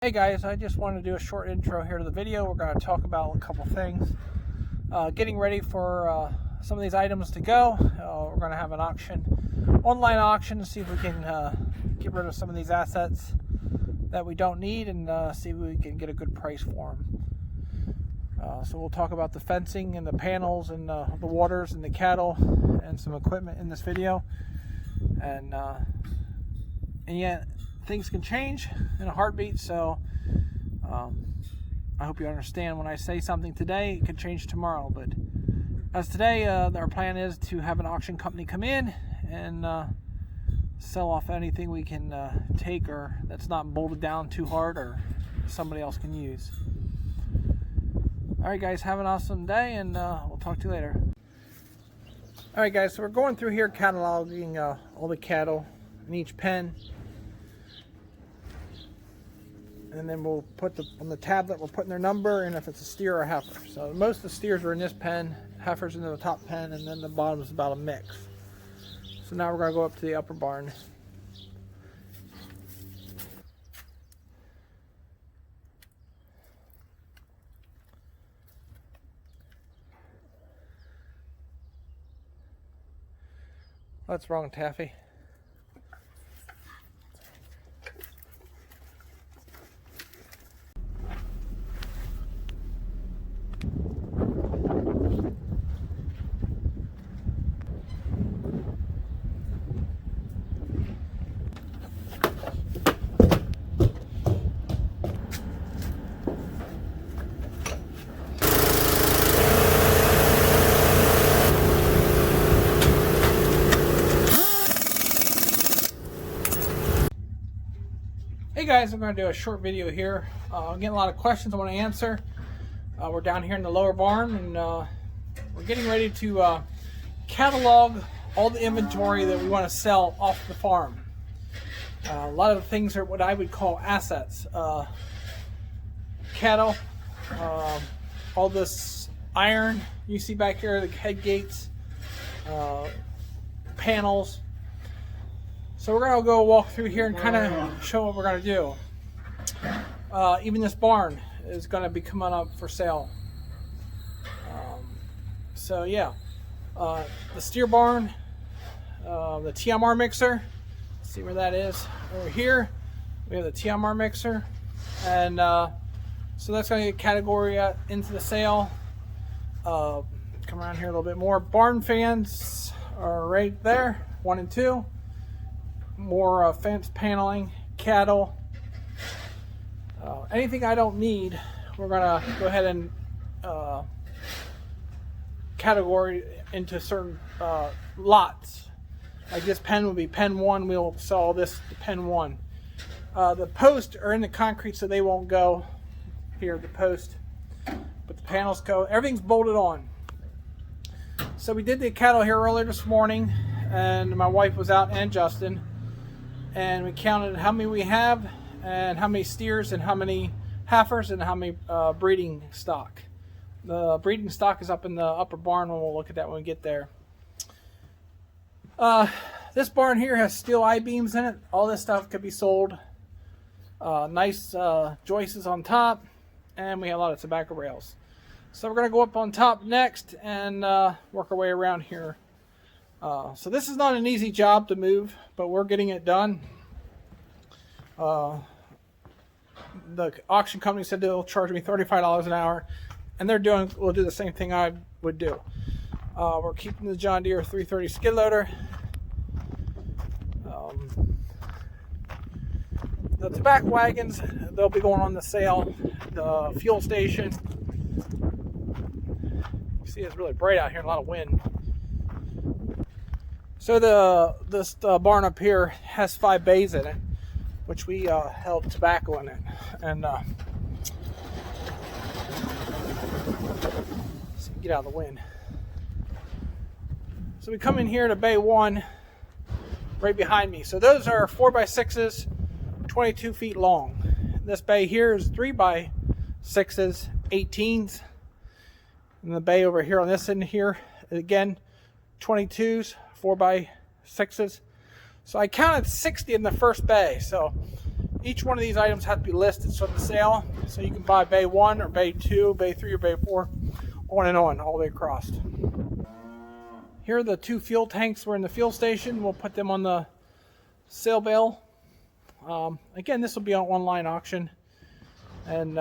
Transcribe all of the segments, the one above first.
Hey guys, I just wanted to do a short intro here to the video. We're going to talk about a couple things. Getting ready for some of these items to go. We're going to have an auction, online auction, to see if we can get rid of some of these assets that we don't need and see if we can get a good price for them. So we'll talk about the fencing and the panels and the waters and the cattle and some equipment in this video. And yeah, things can change in a heartbeat, so I hope you understand when I say something today, it could change tomorrow. But as today, our plan is to have an auction company come in and sell off anything we can take or that's not bolted down too hard or somebody else can use. Alright guys, have an awesome day, and we'll talk to you later. Alright guys, so we're going through here cataloging all the cattle in each pen. And then we'll put on the tablet, we're putting their number and if it's a steer or a heifer. So most of the steers are in this pen, heifers in the top pen, and then the bottom is about a mix. So now we're going to go up to the upper barn. What's wrong, Taffy? Hey guys, I'm going to do a short video here. I'm getting a lot of questions I want to answer. We're down here in the lower barn, and we're getting ready to catalog all the inventory that we want to sell off the farm. A lot of the things are what I would call assets. Cattle, all this iron you see back here, the head gates, panels. So we're going to go walk through here and kind of show what we're going to do. Even this barn is going to be coming up for sale. So yeah, the steer barn, the TMR mixer, let's see where that is. Over here, we have the TMR mixer. And so that's going to get category into the sale. Come around here a little bit more. Barn fans are right there, 1 and 2. More fence paneling, cattle, anything I don't need, we're gonna go ahead and category into certain lots. Like this pen will be pen 1, we'll sell this to pen 1. The posts are in the concrete, so they won't go here, the post, but the panels go. Everything's bolted on. So we did the cattle here earlier this morning, and my wife was out, and Justin, and we counted how many we have and how many steers and how many heifers and how many breeding stock. The breeding stock is up in the upper barn, and we'll look at that when we get there. This barn here has steel I-beams in it. All this stuff could be sold. Nice joists on top, and we have a lot of tobacco rails. So we're going to go up on top next and work our way around here. So this is not an easy job to move, but we're getting it done. The auction company said they'll charge me $35 an hour, and will do the same thing I would do. We're keeping the John Deere 330 skid loader. The tobacco wagons, they'll be going on the sale. The fuel station. You see, it's really bright out here, a lot of wind. So this barn up here has 5 bays in it, which we held tobacco in it. And so get out of the wind. So we come in here to bay 1, right behind me. So those are 4x6s, 22 feet long. This bay here is 3x6s, 18s. And the bay over here on this end here, again, 22s. 4x6s. So I counted 60 in the first bay. So Each one of these items has to be listed so the sale, so you can buy bay 1 or bay 2, bay 3 or bay 4, on and on, all the way across. Here are the 2 fuel tanks. We're in the fuel station. We'll put them on the sale bale. Again, this will be an online auction. And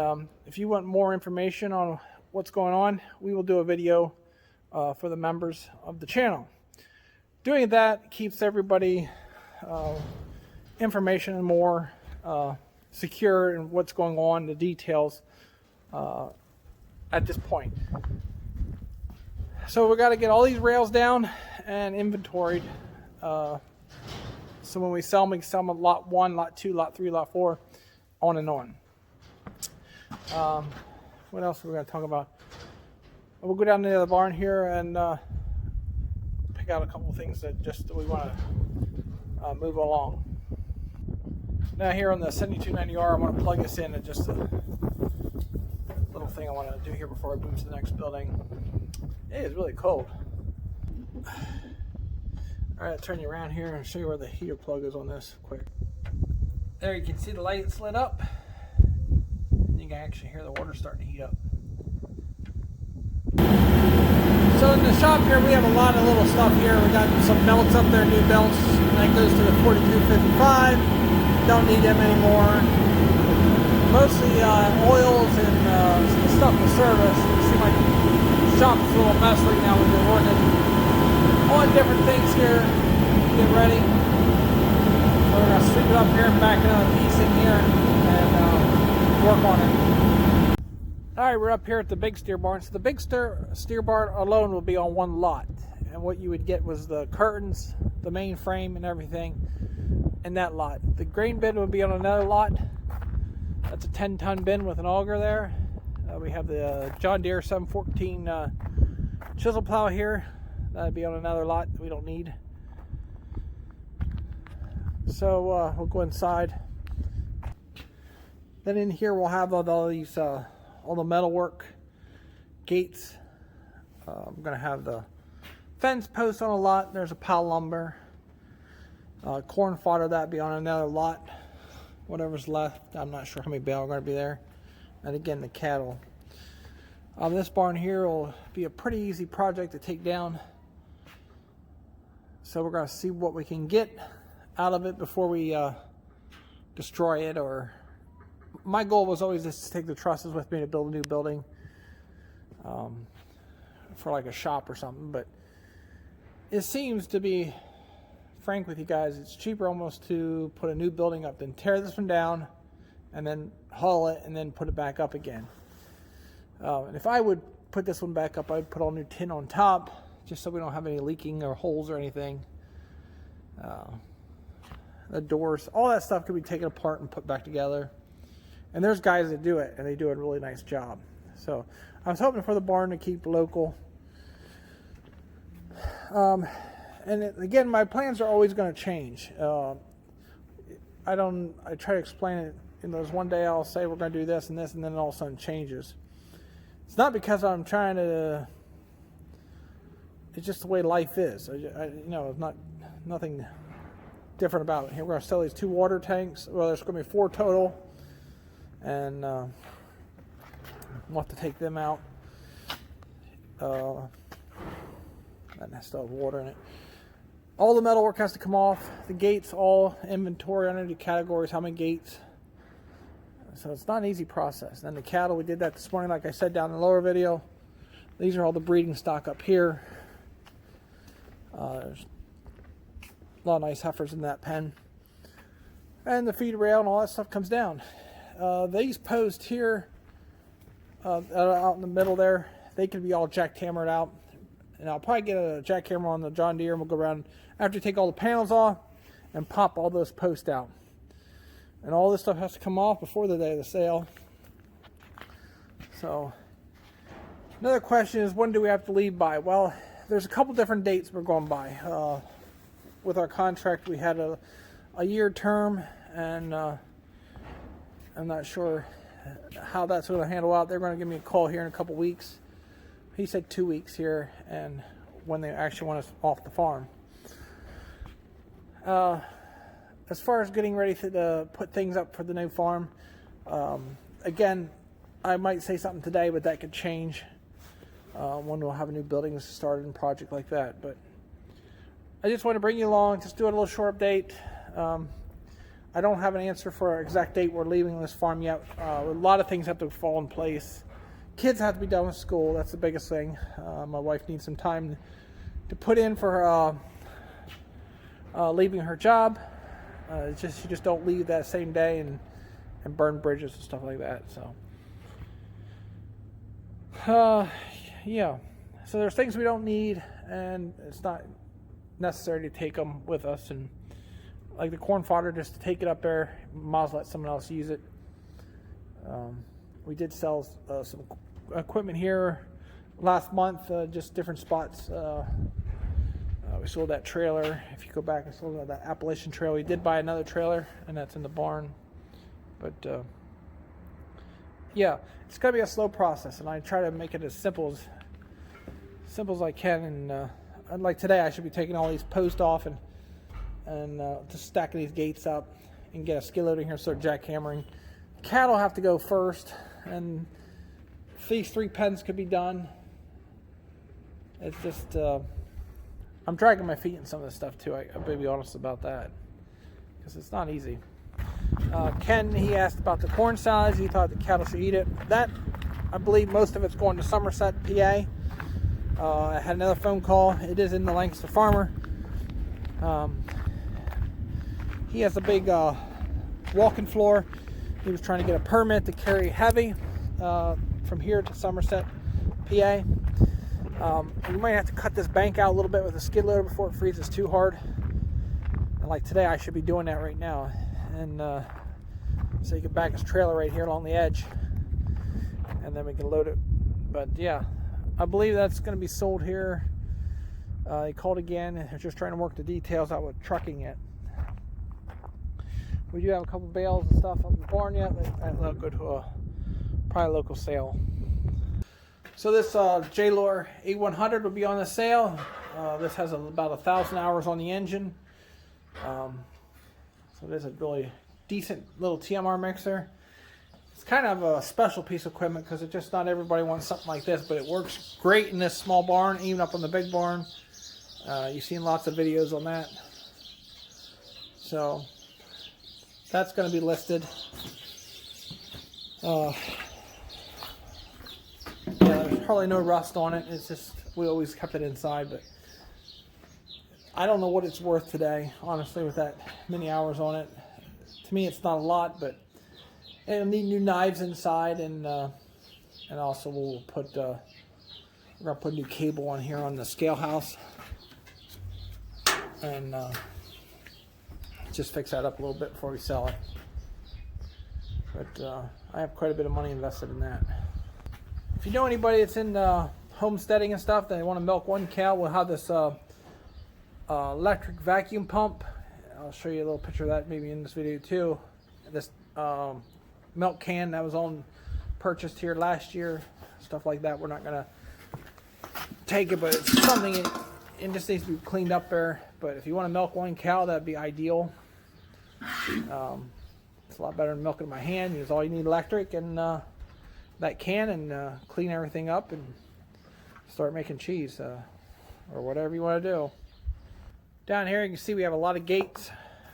if you want more information on what's going on, we will do a video for the members of the channel. Doing that keeps everybody information and more secure in what's going on, the details at this point. So we got to get all these rails down and inventoried. So when we sell them at lot 1, lot 2, lot 3, lot 4, on and on. What else are we going to talk about? We'll go down to the other barn here and pick out a couple of things that we want to move along. Now here on the 7290R, I'm going to plug this in at just a little thing I want to do here before I move to the next building. It is really cold. Alright, I'll turn you around here and show you where the heater plug is on this quick. There you can see the light lit up. You can actually hear the water starting to heat up. So in the shop here we have a lot of little stuff here. We got some belts up there, new belts. That goes to the 4255. Don't need them anymore. Mostly oils and some stuff for service. You see my shop's a little mess right now. We've been working on different things here. Get ready. So we're going to sweep it up here and back another piece in here and work on it. Alright, we're up here at the big steer barn. So the big steer barn alone will be on one lot. And what you would get was the curtains, the main frame and everything in that lot. The grain bin would be on another lot. That's a 10-ton bin with an auger there. We have the John Deere 714 chisel plow here. That'd be on another lot that we don't need. So we'll go inside. Then in here we'll have all these, all the metal work, gates. I'm gonna have the fence post on a lot. There's a pile of lumber. Corn fodder, that'd be on another lot. Whatever's left, I'm not sure how many bale are going to be there. And again, the cattle. This barn here will be a pretty easy project to take down. So we're going to see what we can get out of it before we destroy it. Or my goal was always just to take the trusses with me to build a new building for like a shop or something. But it seems to be, frank with you guys, it's cheaper almost to put a new building up than tear this one down and then haul it and then put it back up again. And if I would put this one back up, I'd put all new tin on top just so we don't have any leaking or holes or anything. The doors, all that stuff could be taken apart and put back together. And there's guys that do it, and they do a really nice job. So I was hoping for the barn to keep local. And again, my plans are always going to change. I try to explain it. There's one day I'll say we're going to do this and this, and then all of a sudden it changes. It's not because I'm trying to. It's just the way life is. It's nothing different about it. Here we're going to sell these 2 water tanks. Well, there's going to be 4 total, and we'll have to take them out. That still have water in it. All the metal work has to come off. The gates, all inventory under the categories, how many gates. So it's not an easy process. Then the cattle, we did that this morning, like I said down in the lower video. These are all the breeding stock up here. There's a lot of nice heifers in that pen. And the feed rail and all that stuff comes down. These posts here, out in the middle there, they can be all jackhammered out. And I'll probably get a jackhammer on the John Deere and we'll go around after you take all the panels off and pop all those posts out. And all this stuff has to come off before the day of the sale. So another question is, when do we have to leave by? Well, there's a couple different dates we're going by. With our contract, we had a year term, and I'm not sure how that's going to handle out. They're going to give me a call here in a couple weeks. He said 2 weeks here, and when they actually want us off the farm. as far as getting ready to put things up for the new farm, again, I might say something today, but that could change when we'll have a new building started and project like that. But I just want to bring you along, just do a little short update. I don't have an answer for an exact date we're leaving this farm yet. A lot of things have to fall in place. Kids have to be done with school. That's the biggest thing. My wife needs some time to put in for leaving her job. You just don't leave that same day and burn bridges and stuff like that. So, yeah. So there's things we don't need, and it's not necessary to take them with us. And like the corn fodder, just to take it up there, might as well let someone else use it. We did sell some equipment here last month, just different spots. We sold that trailer. If you go back, I sold that Appalachian trailer. We did buy another trailer, and that's in the barn. But yeah, it's gonna be a slow process, and I try to make it as simple as I can. And like today, I should be taking all these posts off and just stacking these gates up and get a skid loader here, start jackhammering. Cattle have to go first, and these 3 pens could be done. It's just I'm dragging my feet in some of this stuff too. I'll be honest about that, because it's not easy. Ken, he asked about the corn size. He thought the cattle should eat it. That, I believe most of it's going to Somerset, PA. I had another phone call. It is in the Lancaster Farmer. He has a big walking floor. He was trying to get a permit to carry heavy from here to Somerset, PA. You might have to cut this bank out a little bit with a skid loader before it freezes too hard. And like today, I should be doing that right now. And so you can back his trailer right here along the edge, and then we can load it. But yeah, I believe that's going to be sold here. He called again, and they're just trying to work the details out with trucking it. We do have a couple bales and stuff up in the barn yet. That'll go to probably a local sale. So this J-Lore 8100 will be on the sale. This has about 1,000 hours on the engine. So it is a really decent little TMR mixer. It's kind of a special piece of equipment because it's just not everybody wants something like this, but it works great in this small barn, even up on the big barn. You've seen lots of videos on that. So that's going to be listed. Yeah, there's hardly no rust on it. It's just, we always kept it inside, but I don't know what it's worth today, honestly, with that many hours on it. To me, it's not a lot, but it'll need new knives inside, and also we'll put we're gonna put a new cable on here on the scale house, and just fix that up a little bit before we sell it. But I have quite a bit of money invested in that. If you know anybody that's in homesteading and stuff, they want to milk one cow, we'll have this electric vacuum pump. I'll show you a little picture of that maybe in this video too. This milk can that was purchased here last year, stuff like that. We're not gonna take it, but it's something it just needs to be cleaned up there. But if you want to milk one cow, that'd be ideal. It's a lot better than milking by hand. Use all you need electric and that can, and clean everything up and start making cheese or whatever you want to do. Down here you can see we have a lot of gates,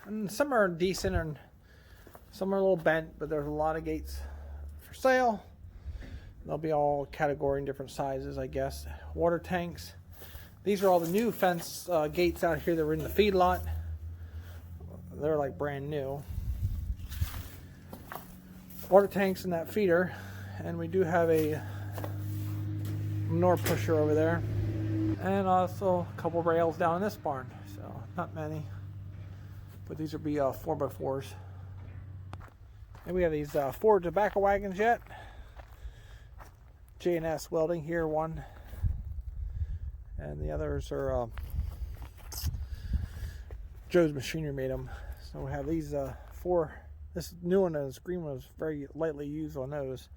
and some are decent and some are a little bent, but there's a lot of gates for sale. They'll be all category in different sizes, I guess. Water tanks. These are all the new fence gates out here that were in the feedlot. They're like brand new. Water tanks in that feeder, and we do have a manure pusher over there, and also a couple rails down in this barn. So not many, but these will be 4x4s. And we have these Ford tobacco wagons yet. J&S Welding here, one, and the others are Joe's Machinery made them. So we have these 4. This new one, this green one, is very lightly used on those.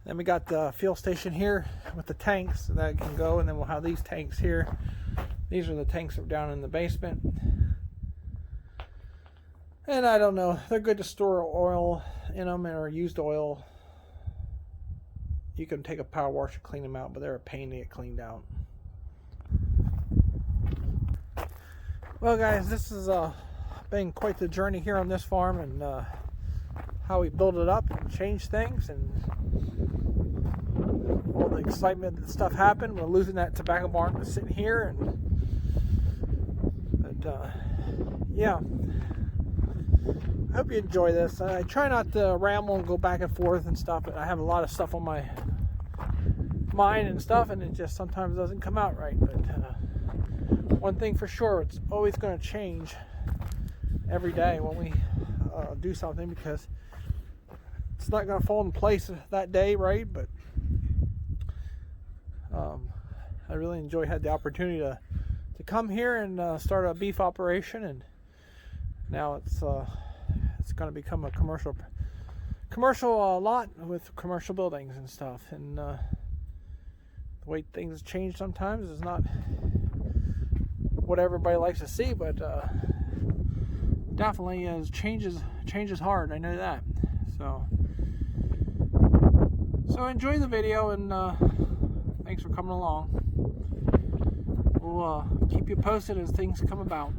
Then we got the fuel station here with the tanks that can go, and then we'll have these tanks here. These are the tanks that are down in the basement. And I don't know, they're good to store oil in them or used oil. You can take a power wash to clean them out, but they're a pain to get cleaned out. Well guys, this has been quite the journey here on this farm, and how we build it up and change things, and all the excitement that stuff happened. We're losing that tobacco barn that's sitting here, but yeah, I hope you enjoy this. I try not to ramble and go back and forth and stuff, but I have a lot of stuff on my mind and stuff, and it just sometimes doesn't come out right. But one thing for sure, it's always going to change every day when we do something, because it's not going to fall in place that day, right? But I really had the opportunity to come here and start a beef operation, and now it's going to become a commercial lot with commercial buildings and stuff. And the way things change sometimes is not what everybody likes to see, but definitely is change is hard. I know that. So enjoy the video, and thanks for coming along. We'll keep you posted as things come about.